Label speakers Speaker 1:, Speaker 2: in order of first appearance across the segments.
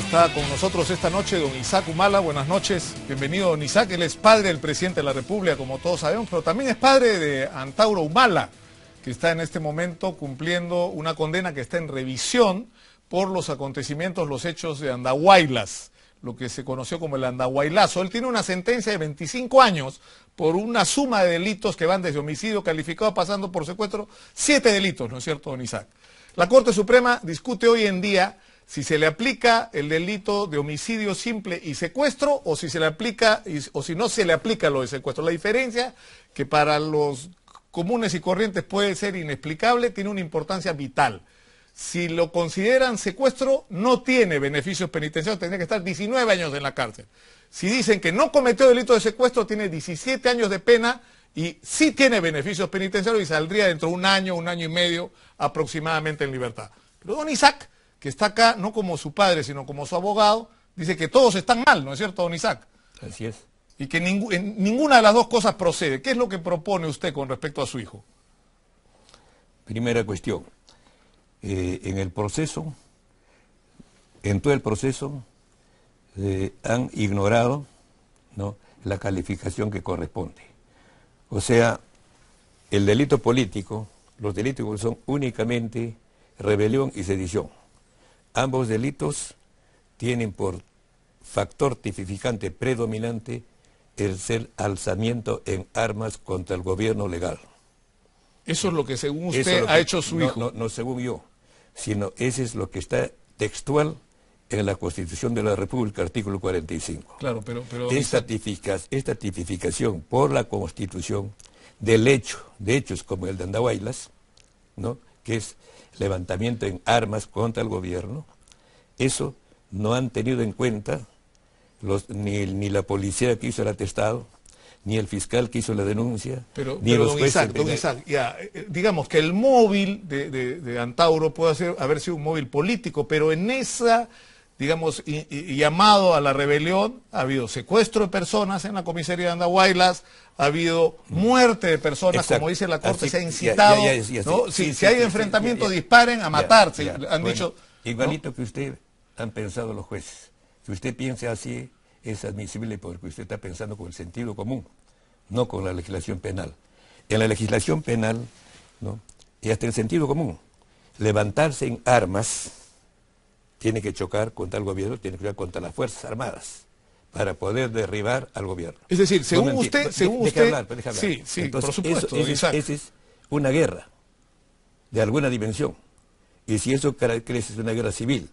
Speaker 1: Está con nosotros esta noche don Isaac Humala. Buenas noches, bienvenido don Isaac. Él es padre del presidente de la República, como todos sabemos, pero también es padre de Antauro Humala, que está en este momento cumpliendo una condena que está en revisión por los acontecimientos, los hechos de Andahuaylas, lo que se conoció como el Andahuaylazo. Él tiene una sentencia de 25 años por una suma de delitos que van desde homicidio calificado pasando por secuestro, 7 delitos, ¿no es cierto, don Isaac? La Corte Suprema discute hoy en día si se le aplica el delito de homicidio simple y secuestro o si se le aplica o si no se le aplica lo de secuestro. La diferencia, que para los comunes y corrientes puede ser inexplicable, tiene una importancia vital. Si lo consideran secuestro, no tiene beneficios penitenciarios, tendría que estar 19 años en la cárcel. Si dicen que no cometió delito de secuestro, tiene 17 años de pena y sí tiene beneficios penitenciarios y saldría dentro de un año y medio aproximadamente en libertad. Pero don Isaac, que está acá no como su padre, sino como su abogado, dice que todos están mal, ¿no es cierto, don Isaac?
Speaker 2: Así es.
Speaker 1: Y que ninguna de las dos cosas procede. ¿Qué es lo que propone usted con respecto a su hijo?
Speaker 2: Primera cuestión. En todo el proceso, han ignorado, ¿no?, la calificación que corresponde. O sea, el delito político, los delitos son únicamente rebelión y sedición. Ambos delitos tienen por factor tipificante predominante el ser alzamiento en armas contra el gobierno legal.
Speaker 1: Eso es lo que según usted ha hecho su hijo.
Speaker 2: No según yo, sino ese es lo que está textual en la Constitución de la República, artículo 45.
Speaker 1: Claro, pero
Speaker 2: esta tipificación por la Constitución de hechos como el de Andahuaylas, ¿no?, que es levantamiento en armas contra el gobierno, eso no han tenido en cuenta ni la policía que hizo el atestado, ni el fiscal que hizo la denuncia, ni los jueces.
Speaker 1: Don Isaac, ya, digamos que el móvil de Antauro puede haber sido un móvil político, pero en esa, digamos, llamado a la rebelión, ha habido secuestro de personas en la comisaría de Andahuaylas, ha habido muerte de personas. Exacto. Como dice la Corte, se ha incitado, ¿no? Si hay enfrentamiento, disparen a matarse, han dicho.
Speaker 2: Igualito, ¿no?,
Speaker 1: que
Speaker 2: usted han pensado los jueces. Si usted piensa así, es admisible porque usted está pensando con el sentido común, no con la legislación penal. En la legislación penal, ¿no?, y hasta el sentido común, levantarse en armas tiene que chocar contra el gobierno, tiene que chocar contra las Fuerzas Armadas para poder derribar al gobierno.
Speaker 1: Es decir, según usted...
Speaker 2: Deje hablar.
Speaker 1: Sí,
Speaker 2: entonces,
Speaker 1: por supuesto.
Speaker 2: Esa es una guerra de alguna dimensión. Y si eso crece es una guerra civil,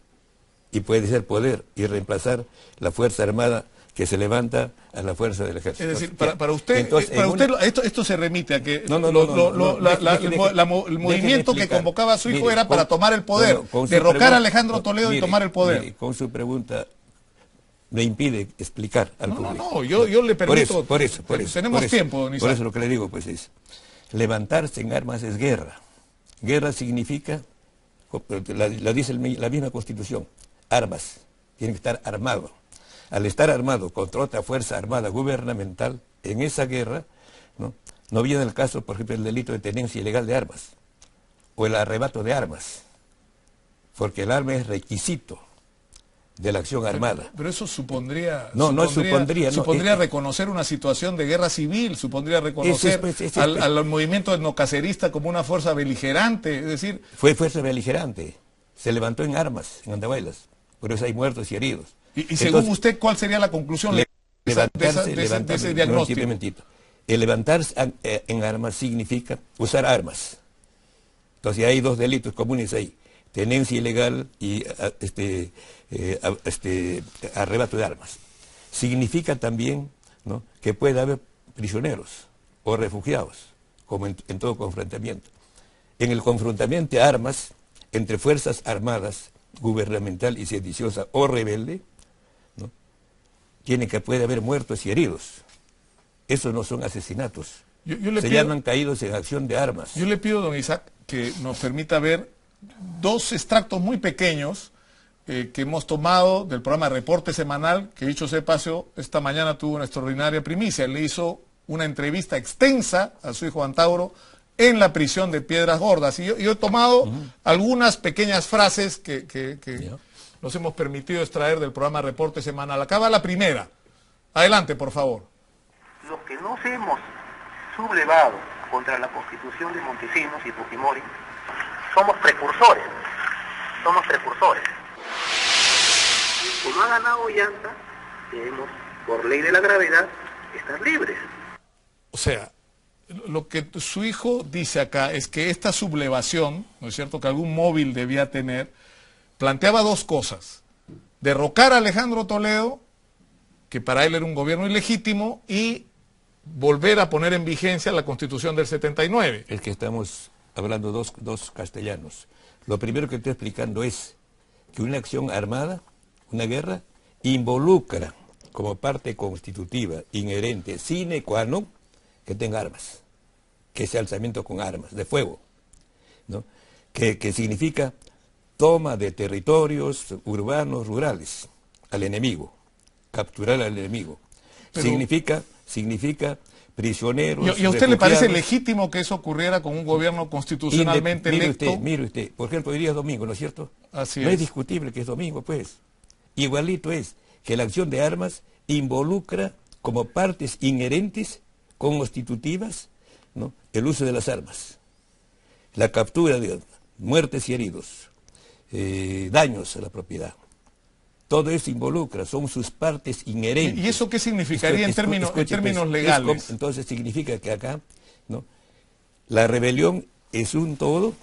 Speaker 2: y puede ser poder y reemplazar la Fuerza Armada que se levanta a la fuerza del ejército.
Speaker 1: Es decir, para usted, esto se remite a que el movimiento que convocaba a su hijo era para tomar el poder, derrocar a Alejandro Toledo y tomar el poder.
Speaker 2: Con su pregunta me impide explicar al público.
Speaker 1: No, yo le permito.
Speaker 2: Por eso.
Speaker 1: Tenemos tiempo, don Isaac.
Speaker 2: Por eso lo que le digo, pues es, levantarse en armas es guerra. Guerra significa, lo dice la misma Constitución, armas, tiene que estar armado. Al estar armado contra otra fuerza armada gubernamental, en esa guerra, no viene el caso, por ejemplo, el delito de tenencia ilegal de armas, o el arrebato de armas, porque el arma es requisito de la acción armada.
Speaker 1: Pero eso supondría...
Speaker 2: Supondría
Speaker 1: reconocer una situación de guerra civil, supondría reconocer al movimiento etnocacerista como una fuerza beligerante, es decir...
Speaker 2: Fue fuerza beligerante, se levantó en armas en Andahuaylas, por eso hay muertos y heridos.
Speaker 1: Y según usted, ¿cuál sería la conclusión de ese diagnóstico?
Speaker 2: El levantarse en armas significa usar armas. Entonces hay dos delitos comunes ahí: tenencia ilegal y arrebato de armas. Significa también, ¿no?, que puede haber prisioneros o refugiados, como en todo confrontamiento. En el confrontamiento de armas entre fuerzas armadas, gubernamental y sediciosa o rebelde, ¿no?, puede haber muertos y heridos. Esos no son asesinatos. Se llaman caídos en acción de armas.
Speaker 1: Yo le pido, don Isaac, que nos permita ver dos extractos muy pequeños que hemos tomado del programa Reporte Semanal, que dicho sea de paso, esta mañana tuvo una extraordinaria primicia. Le hizo una entrevista extensa a su hijo Antauro en la prisión de Piedras Gordas. Y yo he tomado algunas pequeñas frases que nos hemos permitido extraer del programa Reporte Semanal. Acaba la primera. Adelante, por favor.
Speaker 3: Los que nos hemos sublevado contra la Constitución de Montesinos y Fujimori somos precursores. Somos precursores. Como ha ganado Ollanta, debemos, por ley de la gravedad, estar libres.
Speaker 1: O sea, lo que su hijo dice acá es que esta sublevación, ¿no es cierto?, que algún móvil debía tener, planteaba dos cosas: derrocar a Alejandro Toledo, que para él era un gobierno ilegítimo, y volver a poner en vigencia la Constitución del 79.
Speaker 2: Es que estamos hablando dos castellanos. Lo primero que estoy explicando es que una acción armada, una guerra, involucra como parte constitutiva, inherente, sine qua non, que tenga armas, que sea alzamiento con armas de fuego, ¿no? Que significa toma de territorios urbanos, rurales, al enemigo, capturar al enemigo.
Speaker 1: Pero,
Speaker 2: significa prisioneros.
Speaker 1: ¿Y a usted le parece legítimo que eso ocurriera con un gobierno constitucionalmente electo?
Speaker 2: Mire usted, por ejemplo, hoy día es domingo, ¿no es cierto?
Speaker 1: Así
Speaker 2: no
Speaker 1: es.
Speaker 2: Es discutible que es domingo, pues. Igualito es que la acción de armas involucra como partes inherentes, constitutivas, ¿no?, el uso de las armas, la captura de muertes y heridos, daños a la propiedad. Todo eso involucra, son sus partes inherentes.
Speaker 1: ¿Y eso qué significaría en términos
Speaker 2: pues,
Speaker 1: legales?
Speaker 2: Entonces significa que acá, ¿no?, la rebelión es un todo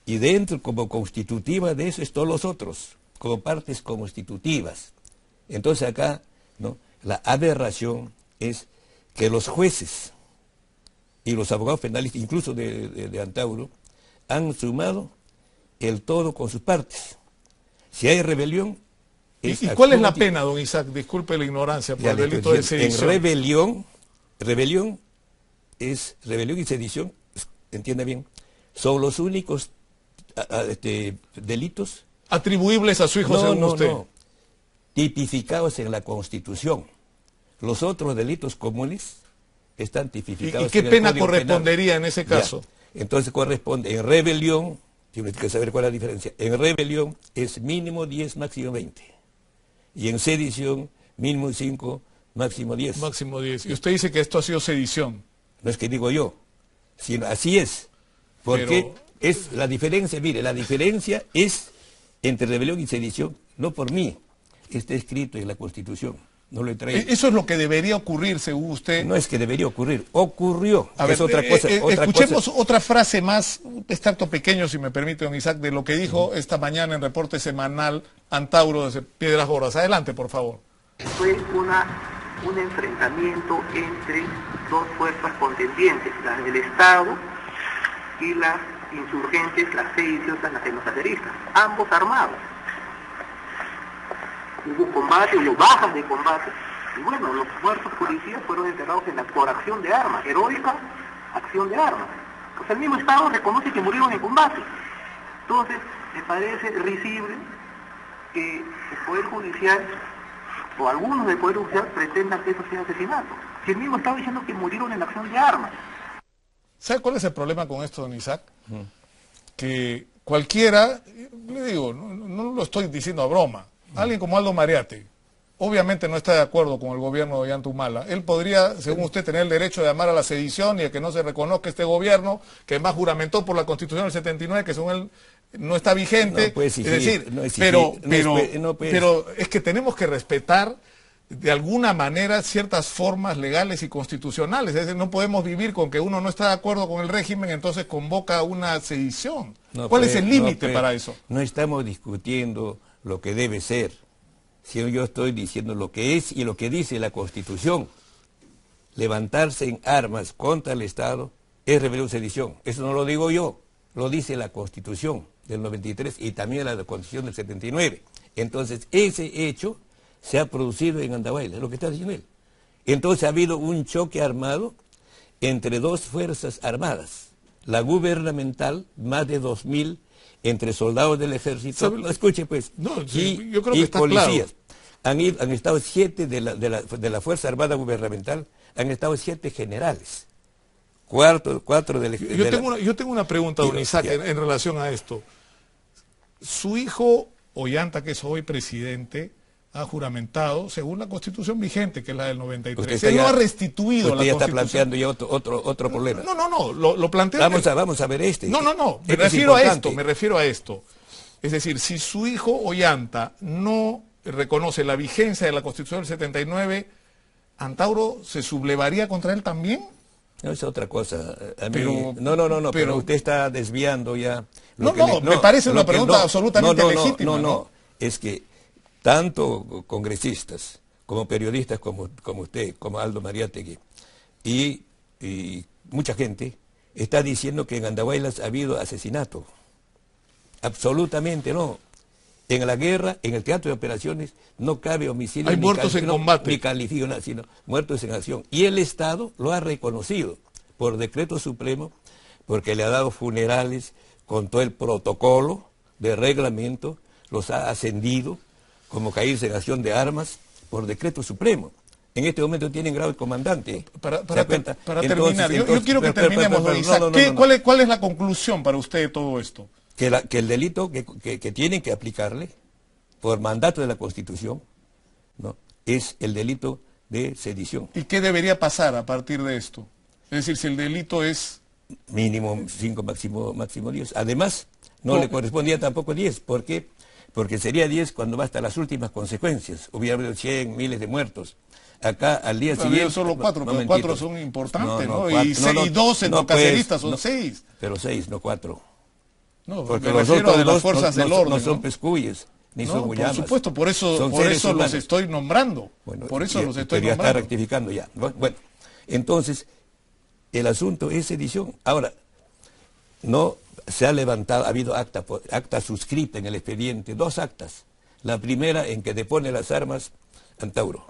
Speaker 2: y dentro como constitutiva de eso es todos los otros, como partes constitutivas. Entonces acá, ¿no?, la aberración es que los jueces y los abogados penalistas, incluso de Antauro, han sumado el todo con sus partes. Si hay rebelión...
Speaker 1: ¿Y cuál es la pena, don Isaac? Disculpe la ignorancia por el delito de sedición.
Speaker 2: En rebelión y sedición, entienda bien, son los únicos delitos
Speaker 1: atribuibles a su hijo, según usted.
Speaker 2: No, tipificados en la Constitución. Los otros delitos comunes están tipificados.
Speaker 1: ¿Y qué
Speaker 2: en el
Speaker 1: pena
Speaker 2: Código
Speaker 1: correspondería
Speaker 2: Penal.
Speaker 1: en ese caso?
Speaker 2: Ya. Entonces corresponde en rebelión, tiene que saber cuál es la diferencia. En rebelión es mínimo 10, máximo 20. Y en sedición, mínimo 5, máximo 10.
Speaker 1: Máximo 10. Y usted dice que esto ha sido sedición.
Speaker 2: No es que digo yo, sino así es. Porque es la diferencia, mire, la diferencia es entre rebelión y sedición, no por mí. Está escrito en la Constitución, no lo he traído.
Speaker 1: Eso es lo que debería ocurrir, según usted.
Speaker 2: No es que debería ocurrir, ocurrió.
Speaker 1: A ver,
Speaker 2: es otra cosa.
Speaker 1: Escuchemos otra frase más, un extracto pequeño, si me permite, don Isaac, de lo que dijo esta mañana en Reporte Semanal Antauro de Piedras Gordas. Adelante, por favor.
Speaker 3: Fue un enfrentamiento entre dos fuerzas contendientes, las del Estado y las insurgentes, las sediciosas, las genozaderistas, ambos armados. Hubo combate, hubo bajas de combate, y bueno, los muertos policías fueron enterrados por acción de armas, heroica acción de armas. Pues el mismo Estado reconoce que murieron en combate. Entonces, me parece risible que el Poder Judicial, o algunos del Poder Judicial, pretendan que eso sea asesinato. Si el mismo Estado diciendo que murieron en acción de armas.
Speaker 1: ¿Sabe cuál es el problema con esto, don Isaac? Que cualquiera, le digo, no lo estoy diciendo a broma, alguien como Aldo Mariate, obviamente no está de acuerdo con el gobierno de Ollanta Humala. Él podría, según usted, tener el derecho de llamar a la sedición y a que no se reconozca este gobierno, que además juramentó por la Constitución del 79, que según él no está vigente.
Speaker 2: No puede exigir,
Speaker 1: es decir,
Speaker 2: no exigir,
Speaker 1: pero es que tenemos que respetar de alguna manera ciertas formas legales y constitucionales. Es decir, no podemos vivir con que uno no está de acuerdo con el régimen, entonces convoca una sedición. ¿Cuál es el límite para eso?
Speaker 2: No estamos discutiendo lo que debe ser, sino yo estoy diciendo lo que es y lo que dice la Constitución. Levantarse en armas contra el Estado es rebelión, sedición. Eso no lo digo yo, lo dice la Constitución del 93 y también la Constitución del 79. Entonces, ese hecho se ha producido en Andahuayla, es lo que está diciendo él. Entonces ha habido un choque armado entre dos fuerzas armadas, la gubernamental, más de 2000, entre soldados del ejército, escuche pues,
Speaker 1: yo creo que está
Speaker 2: policías.
Speaker 1: Claro.
Speaker 2: Han estado 7 de la Fuerza Armada Gubernamental, han estado 7 generales, 4 del ejército.
Speaker 1: Yo tengo una pregunta, don Isaac, en relación a esto. Su hijo Ollanta, que es hoy presidente, ha juramentado según la Constitución vigente, que es la del 93. Él no ha restituido la
Speaker 2: Constitución. Usted ya está planteando ya otro problema.
Speaker 1: No, lo planteo.
Speaker 2: Vamos a ver este.
Speaker 1: No, me refiero a esto. Es decir, si su hijo Ollanta no reconoce la vigencia de la Constitución del 79, ¿Antauro se sublevaría contra él también?
Speaker 2: No, es otra cosa. A mí, pero usted está desviando ya.
Speaker 1: Me parece una pregunta absolutamente legítima.
Speaker 2: No, es que tanto congresistas como periodistas como usted, como Aldo Mariátegui, y mucha gente está diciendo que en Andahuaylas ha habido asesinato. Absolutamente no. En la guerra, en el teatro de operaciones, no cabe homicidio.
Speaker 1: Hay muertos en combate.
Speaker 2: Ni calificación, sino muertos en acción. Y el Estado lo ha reconocido por decreto supremo, porque le ha dado funerales con todo el protocolo de reglamento, los ha ascendido como caídos en acción de armas por decreto supremo. En este momento tienen grado de comandante.
Speaker 1: Para terminar, yo quiero que terminemos, ¿Cuál es la conclusión para usted de todo esto?
Speaker 2: Que el delito que tienen que aplicarle por mandato de la Constitución, ¿no?, es el delito de sedición.
Speaker 1: ¿Y qué debería pasar a partir de esto? Es decir, si el delito es...
Speaker 2: Mínimo 5, máximo 10. Además, no le correspondía tampoco 10. ¿Por qué? Porque sería 10 cuando va hasta las últimas consecuencias. Hubiera habido 100, miles de muertos. Acá al día siguiente...
Speaker 1: Había solo 4, pero 4 son importantes, ¿no? Y 2 en caceristas son 6.
Speaker 2: Pero 6, no 4.
Speaker 1: No, porque los otros de las fuerzas del orden.
Speaker 2: No son pescuyes, ni son guyamas.
Speaker 1: Por supuesto, por eso los estoy nombrando.
Speaker 2: Bueno,
Speaker 1: por eso los estoy
Speaker 2: pero
Speaker 1: nombrando.
Speaker 2: Ya está rectificando ya. Bueno, entonces, el asunto es sedición. Ahora, no se ha levantado, ha habido acta suscrita en el expediente, 2 actas. La primera en que depone las armas Antauro,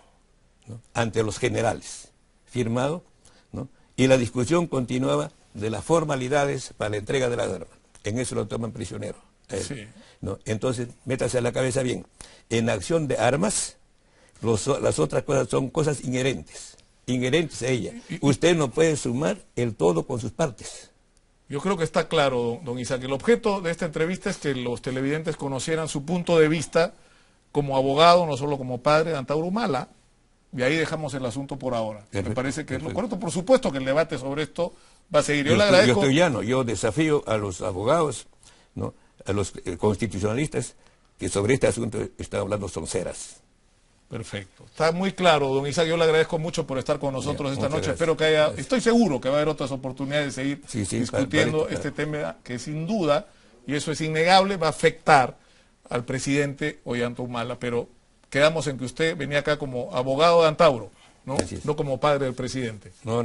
Speaker 2: ¿no?, ante los generales, firmado, ¿no?, y la discusión continuaba de las formalidades para la entrega de las armas. En eso lo toman prisionero.
Speaker 1: Sí.
Speaker 2: ¿No? Entonces, métase a la cabeza bien. En acción de armas, las otras cosas son cosas inherentes a ella. Usted no puede sumar el todo con sus partes.
Speaker 1: Yo creo que está claro, don Isaac. El objeto de esta entrevista es que los televidentes conocieran su punto de vista como abogado, no solo como padre de Antauro Humala, y ahí dejamos el asunto por ahora.
Speaker 2: Perfecto,
Speaker 1: me parece que
Speaker 2: perfecto.
Speaker 1: es lo correcto. Por supuesto que el debate sobre esto va a seguir.
Speaker 2: Yo
Speaker 1: le agradezco.
Speaker 2: Yo estoy llano, yo desafío a los abogados, ¿no?, a los constitucionalistas, que sobre este asunto están hablando sonceras.
Speaker 1: Perfecto. Está muy claro, don Isaac. Yo le agradezco mucho por estar con nosotros esta noche.
Speaker 2: Gracias.
Speaker 1: Espero que haya, estoy seguro que va a haber otras oportunidades de seguir discutiendo este tema que sin duda, y eso es innegable, va a afectar al presidente Ollanta Humala. Pero quedamos en que usted venía acá como abogado de Antauro, ¿no? No como padre del presidente.
Speaker 2: No.